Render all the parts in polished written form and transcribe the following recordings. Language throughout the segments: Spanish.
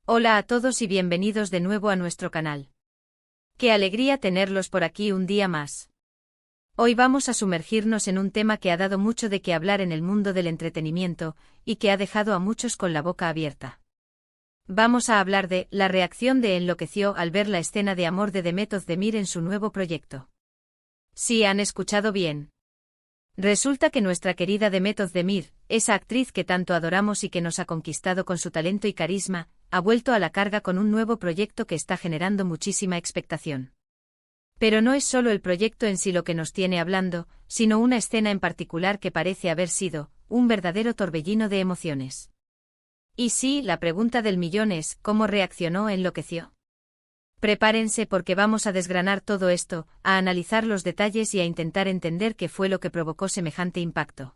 Hola a todos y bienvenidos de nuevo a nuestro canal. Qué alegría tenerlos por aquí un día más. Hoy vamos a sumergirnos en un tema que ha dado mucho de qué hablar en el mundo del entretenimiento, y que ha dejado a muchos con la boca abierta. Vamos a hablar de la reacción de Enloqueció al ver la escena de amor de Demet Özdemir en su nuevo proyecto. Sí, han escuchado bien. Resulta que nuestra querida Demet Özdemir, esa actriz que tanto adoramos y que nos ha conquistado con su talento y carisma, ha vuelto a la carga con un nuevo proyecto que está generando muchísima expectación. Pero no es solo el proyecto en sí lo que nos tiene hablando, sino una escena en particular que parece haber sido un verdadero torbellino de emociones. Y sí, la pregunta del millón es, ¿cómo reaccionó Enloqueció? Prepárense porque vamos a desgranar todo esto, a analizar los detalles y a intentar entender qué fue lo que provocó semejante impacto.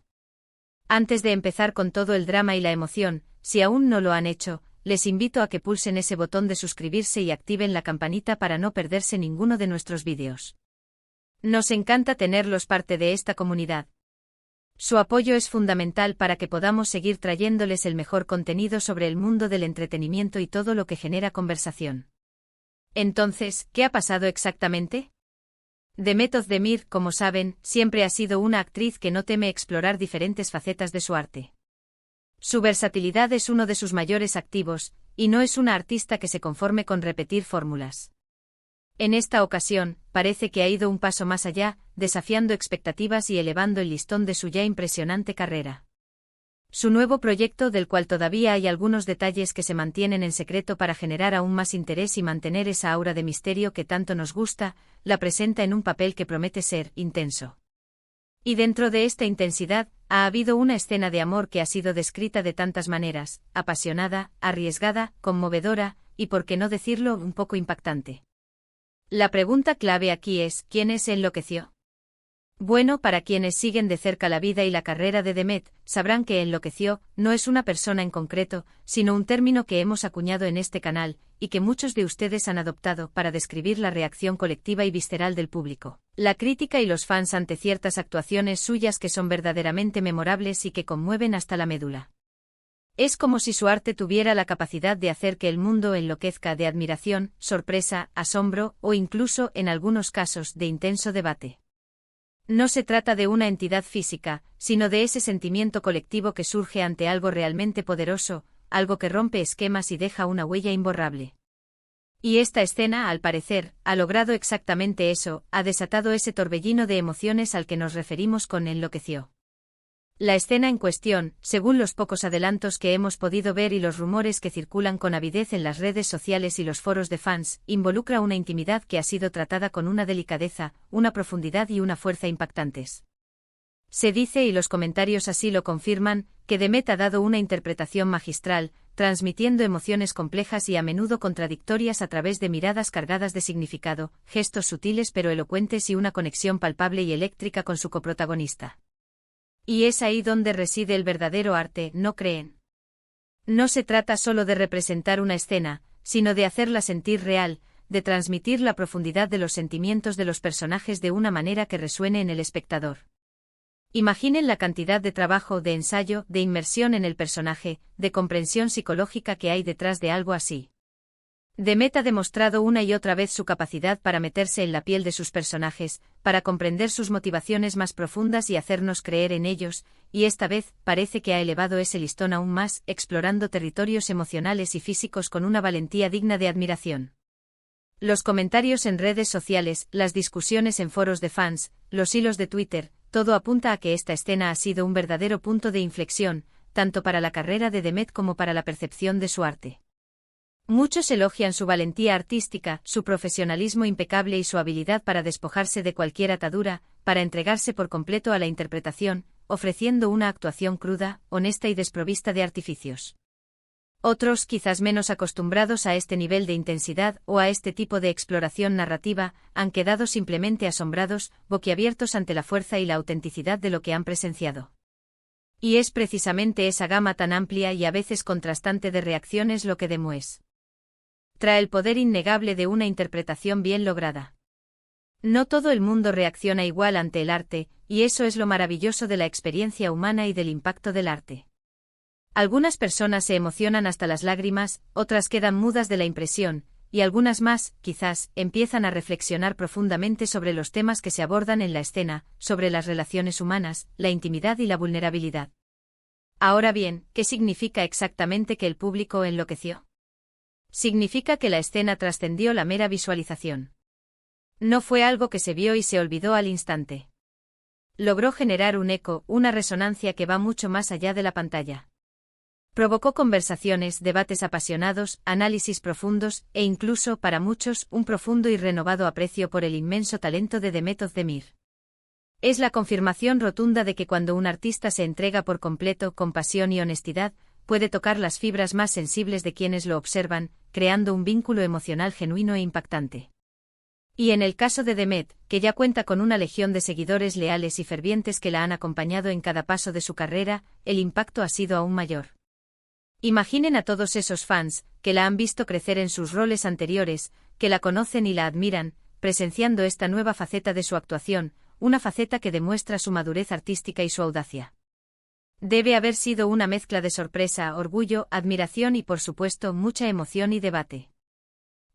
Antes de empezar con todo el drama y la emoción, si aún no lo han hecho, les invito a que pulsen ese botón de suscribirse y activen la campanita para no perderse ninguno de nuestros vídeos. Nos encanta tenerlos parte de esta comunidad. Su apoyo es fundamental para que podamos seguir trayéndoles el mejor contenido sobre el mundo del entretenimiento y todo lo que genera conversación. Entonces, ¿qué ha pasado exactamente? Demet Özdemir, como saben, siempre ha sido una actriz que no teme explorar diferentes facetas de su arte. Su versatilidad es uno de sus mayores activos, y no es una artista que se conforme con repetir fórmulas. En esta ocasión, parece que ha ido un paso más allá, desafiando expectativas y elevando el listón de su ya impresionante carrera. Su nuevo proyecto, del cual todavía hay algunos detalles que se mantienen en secreto para generar aún más interés y mantener esa aura de misterio que tanto nos gusta, la presenta en un papel que promete ser intenso. Y dentro de esta intensidad, ha habido una escena de amor que ha sido descrita de tantas maneras, apasionada, arriesgada, conmovedora, y por qué no decirlo, un poco impactante. La pregunta clave aquí es, ¿quién es Enloqueció? Bueno, para quienes siguen de cerca la vida y la carrera de Demet, sabrán que Enloqueció no es una persona en concreto, sino un término que hemos acuñado en este canal, y que muchos de ustedes han adoptado para describir la reacción colectiva y visceral del público, la crítica y los fans ante ciertas actuaciones suyas que son verdaderamente memorables y que conmueven hasta la médula. Es como si su arte tuviera la capacidad de hacer que el mundo enloquezca de admiración, sorpresa, asombro o incluso, en algunos casos, de intenso debate. No se trata de una entidad física, sino de ese sentimiento colectivo que surge ante algo realmente poderoso, algo que rompe esquemas y deja una huella imborrable. Y esta escena, al parecer, ha logrado exactamente eso, ha desatado ese torbellino de emociones al que nos referimos con Enloqueció. La escena en cuestión, según los pocos adelantos que hemos podido ver y los rumores que circulan con avidez en las redes sociales y los foros de fans, involucra una intimidad que ha sido tratada con una delicadeza, una profundidad y una fuerza impactantes. Se dice, y los comentarios así lo confirman, que Demet ha dado una interpretación magistral, transmitiendo emociones complejas y a menudo contradictorias a través de miradas cargadas de significado, gestos sutiles pero elocuentes y una conexión palpable y eléctrica con su coprotagonista. Y es ahí donde reside el verdadero arte, ¿no creen? No se trata solo de representar una escena, sino de hacerla sentir real, de transmitir la profundidad de los sentimientos de los personajes de una manera que resuene en el espectador. Imaginen la cantidad de trabajo, de ensayo, de inmersión en el personaje, de comprensión psicológica que hay detrás de algo así. Demet ha demostrado una y otra vez su capacidad para meterse en la piel de sus personajes, para comprender sus motivaciones más profundas y hacernos creer en ellos, y esta vez parece que ha elevado ese listón aún más, explorando territorios emocionales y físicos con una valentía digna de admiración. Los comentarios en redes sociales, las discusiones en foros de fans, los hilos de Twitter, todo apunta a que esta escena ha sido un verdadero punto de inflexión, tanto para la carrera de Demet como para la percepción de su arte. Muchos elogian su valentía artística, su profesionalismo impecable y su habilidad para despojarse de cualquier atadura, para entregarse por completo a la interpretación, ofreciendo una actuación cruda, honesta y desprovista de artificios. Otros, quizás menos acostumbrados a este nivel de intensidad o a este tipo de exploración narrativa, han quedado simplemente asombrados, boquiabiertos ante la fuerza y la autenticidad de lo que han presenciado. Y es precisamente esa gama tan amplia y a veces contrastante de reacciones lo que demuestra trae el poder innegable de una interpretación bien lograda. No todo el mundo reacciona igual ante el arte, y eso es lo maravilloso de la experiencia humana y del impacto del arte. Algunas personas se emocionan hasta las lágrimas, otras quedan mudas de la impresión, y algunas más, quizás, empiezan a reflexionar profundamente sobre los temas que se abordan en la escena, sobre las relaciones humanas, la intimidad y la vulnerabilidad. Ahora bien, ¿qué significa exactamente que el público enloqueció? Significa que la escena trascendió la mera visualización. No fue algo que se vio y se olvidó al instante. Logró generar un eco, una resonancia que va mucho más allá de la pantalla. Provocó conversaciones, debates apasionados, análisis profundos, e incluso, para muchos, un profundo y renovado aprecio por el inmenso talento de Demet Özdemir. Es la confirmación rotunda de que cuando un artista se entrega por completo, con pasión y honestidad, puede tocar las fibras más sensibles de quienes lo observan, creando un vínculo emocional genuino e impactante. Y en el caso de Demet, que ya cuenta con una legión de seguidores leales y fervientes que la han acompañado en cada paso de su carrera, el impacto ha sido aún mayor. Imaginen a todos esos fans, que la han visto crecer en sus roles anteriores, que la conocen y la admiran, presenciando esta nueva faceta de su actuación, una faceta que demuestra su madurez artística y su audacia. Debe haber sido una mezcla de sorpresa, orgullo, admiración y por supuesto mucha emoción y debate.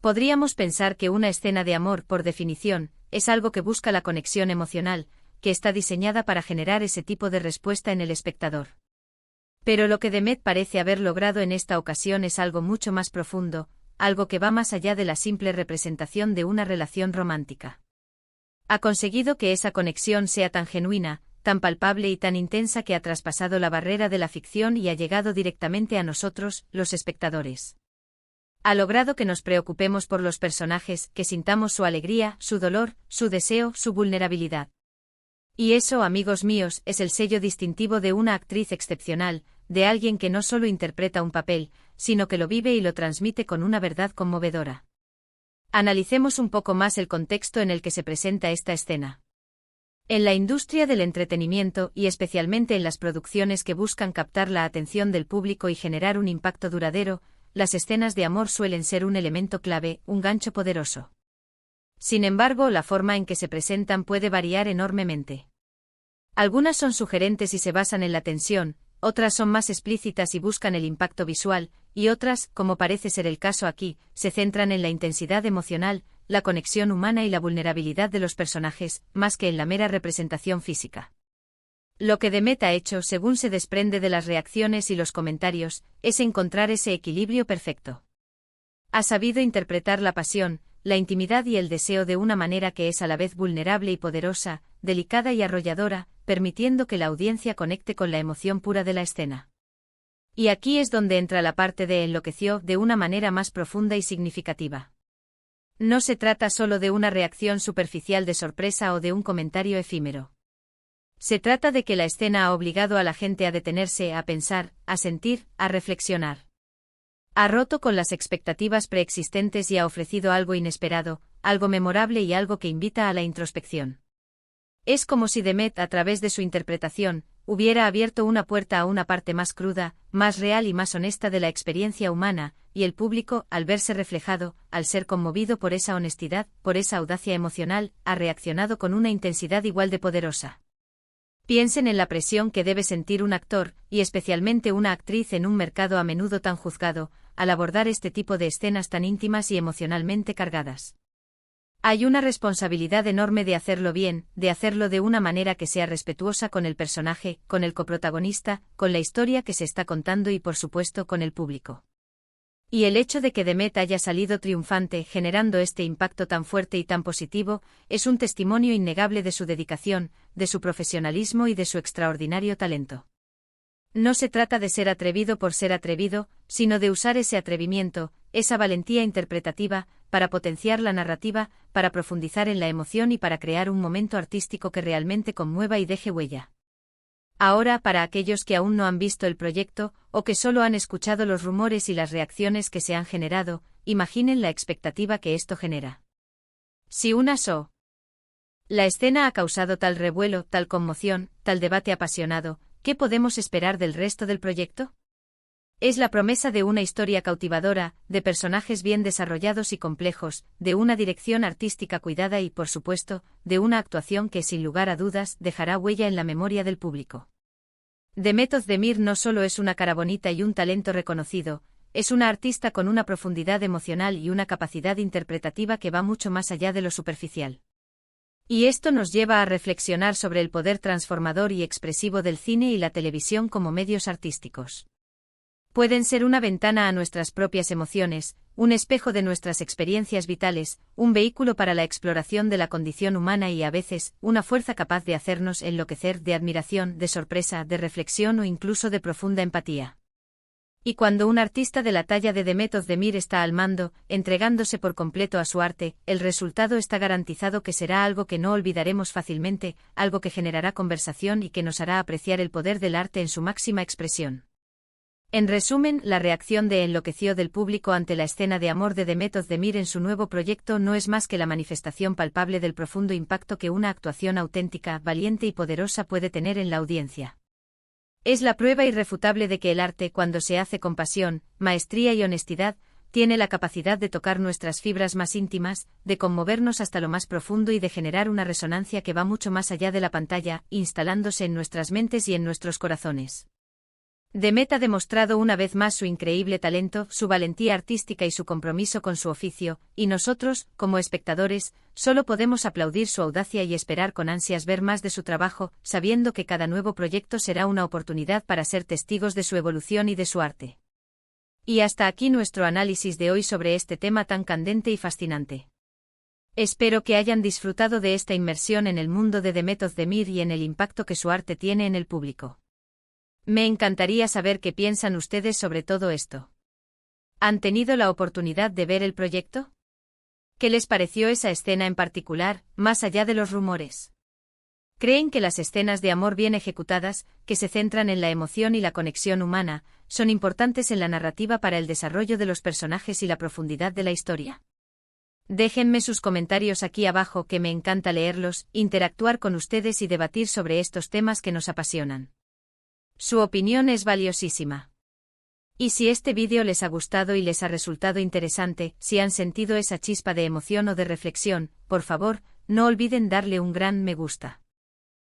Podríamos pensar que una escena de amor, por definición, es algo que busca la conexión emocional, que está diseñada para generar ese tipo de respuesta en el espectador. Pero lo que Demet parece haber logrado en esta ocasión es algo mucho más profundo, algo que va más allá de la simple representación de una relación romántica. Ha conseguido que esa conexión sea tan genuina, tan palpable y tan intensa que ha traspasado la barrera de la ficción y ha llegado directamente a nosotros, los espectadores. Ha logrado que nos preocupemos por los personajes, que sintamos su alegría, su dolor, su deseo, su vulnerabilidad. Y eso, amigos míos, es el sello distintivo de una actriz excepcional, de alguien que no solo interpreta un papel, sino que lo vive y lo transmite con una verdad conmovedora. Analicemos un poco más el contexto en el que se presenta esta escena. En la industria del entretenimiento, y especialmente en las producciones que buscan captar la atención del público y generar un impacto duradero, las escenas de amor suelen ser un elemento clave, un gancho poderoso. Sin embargo, la forma en que se presentan puede variar enormemente. Algunas son sugerentes y se basan en la tensión, otras son más explícitas y buscan el impacto visual, y otras, como parece ser el caso aquí, se centran en la intensidad emocional, la conexión humana y la vulnerabilidad de los personajes, más que en la mera representación física. Lo que Demet ha hecho, según se desprende de las reacciones y los comentarios, es encontrar ese equilibrio perfecto. Ha sabido interpretar la pasión, la intimidad y el deseo de una manera que es a la vez vulnerable y poderosa, delicada y arrolladora, permitiendo que la audiencia conecte con la emoción pura de la escena. Y aquí es donde entra la parte de enloqueció de una manera más profunda y significativa. No se trata solo de una reacción superficial de sorpresa o de un comentario efímero. Se trata de que la escena ha obligado a la gente a detenerse, a pensar, a sentir, a reflexionar. Ha roto con las expectativas preexistentes y ha ofrecido algo inesperado, algo memorable y algo que invita a la introspección. Es como si Demet, a través de su interpretación, hubiera abierto una puerta a una parte más cruda, más real y más honesta de la experiencia humana, y el público, al verse reflejado, al ser conmovido por esa honestidad, por esa audacia emocional, ha reaccionado con una intensidad igual de poderosa. Piensen en la presión que debe sentir un actor, y especialmente una actriz en un mercado a menudo tan juzgado, al abordar este tipo de escenas tan íntimas y emocionalmente cargadas. Hay una responsabilidad enorme de hacerlo bien, de hacerlo de una manera que sea respetuosa con el personaje, con el coprotagonista, con la historia que se está contando y por supuesto con el público. Y el hecho de que Demet haya salido triunfante generando este impacto tan fuerte y tan positivo, es un testimonio innegable de su dedicación, de su profesionalismo y de su extraordinario talento. No se trata de ser atrevido por ser atrevido, sino de usar ese atrevimiento, esa valentía interpretativa, para potenciar la narrativa, para profundizar en la emoción y para crear un momento artístico que realmente conmueva y deje huella. Ahora, para aquellos que aún no han visto el proyecto, o que solo han escuchado los rumores y las reacciones que se han generado, imaginen la expectativa que esto genera. Si la escena ha causado tal revuelo, tal conmoción, tal debate apasionado, ¿qué podemos esperar del resto del proyecto? Es la promesa de una historia cautivadora, de personajes bien desarrollados y complejos, de una dirección artística cuidada y, por supuesto, de una actuación que, sin lugar a dudas, dejará huella en la memoria del público. Demet Özdemir no solo es una cara bonita y un talento reconocido, es una artista con una profundidad emocional y una capacidad interpretativa que va mucho más allá de lo superficial. Y esto nos lleva a reflexionar sobre el poder transformador y expresivo del cine y la televisión como medios artísticos. Pueden ser una ventana a nuestras propias emociones, un espejo de nuestras experiencias vitales, un vehículo para la exploración de la condición humana y a veces, una fuerza capaz de hacernos enloquecer de admiración, de sorpresa, de reflexión o incluso de profunda empatía. Y cuando un artista de la talla de Demet Özdemir está al mando, entregándose por completo a su arte, el resultado está garantizado que será algo que no olvidaremos fácilmente, algo que generará conversación y que nos hará apreciar el poder del arte en su máxima expresión. En resumen, la reacción de enloqueció del público ante la escena de amor de Demet Özdemir en su nuevo proyecto no es más que la manifestación palpable del profundo impacto que una actuación auténtica, valiente y poderosa puede tener en la audiencia. Es la prueba irrefutable de que el arte, cuando se hace con pasión, maestría y honestidad, tiene la capacidad de tocar nuestras fibras más íntimas, de conmovernos hasta lo más profundo y de generar una resonancia que va mucho más allá de la pantalla, instalándose en nuestras mentes y en nuestros corazones. Demet ha demostrado una vez más su increíble talento, su valentía artística y su compromiso con su oficio, y nosotros, como espectadores, solo podemos aplaudir su audacia y esperar con ansias ver más de su trabajo, sabiendo que cada nuevo proyecto será una oportunidad para ser testigos de su evolución y de su arte. Y hasta aquí nuestro análisis de hoy sobre este tema tan candente y fascinante. Espero que hayan disfrutado de esta inmersión en el mundo de Demet Özdemir y en el impacto que su arte tiene en el público. Me encantaría saber qué piensan ustedes sobre todo esto. ¿Han tenido la oportunidad de ver el proyecto? ¿Qué les pareció esa escena en particular, más allá de los rumores? ¿Creen que las escenas de amor bien ejecutadas, que se centran en la emoción y la conexión humana, son importantes en la narrativa para el desarrollo de los personajes y la profundidad de la historia? Déjenme sus comentarios aquí abajo, que me encanta leerlos, interactuar con ustedes y debatir sobre estos temas que nos apasionan. Su opinión es valiosísima. Y si este vídeo les ha gustado y les ha resultado interesante, si han sentido esa chispa de emoción o de reflexión, por favor, no olviden darle un gran me gusta.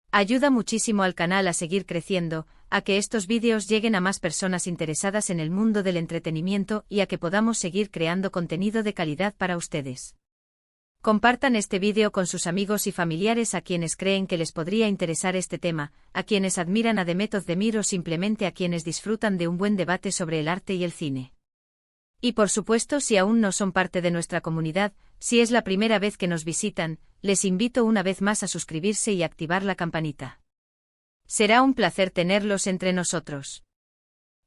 Ayuda muchísimo al canal a seguir creciendo, a que estos vídeos lleguen a más personas interesadas en el mundo del entretenimiento y a que podamos seguir creando contenido de calidad para ustedes. Compartan este vídeo con sus amigos y familiares a quienes creen que les podría interesar este tema, a quienes admiran a Demet Özdemir o simplemente a quienes disfrutan de un buen debate sobre el arte y el cine. Y por supuesto, si aún no son parte de nuestra comunidad, si es la primera vez que nos visitan, les invito una vez más a suscribirse y activar la campanita. Será un placer tenerlos entre nosotros.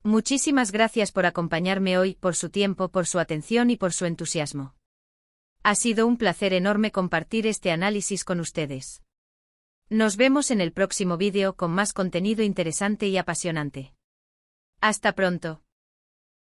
Muchísimas gracias por acompañarme hoy, por su tiempo, por su atención y por su entusiasmo. Ha sido un placer enorme compartir este análisis con ustedes. Nos vemos en el próximo vídeo con más contenido interesante y apasionante. Hasta pronto.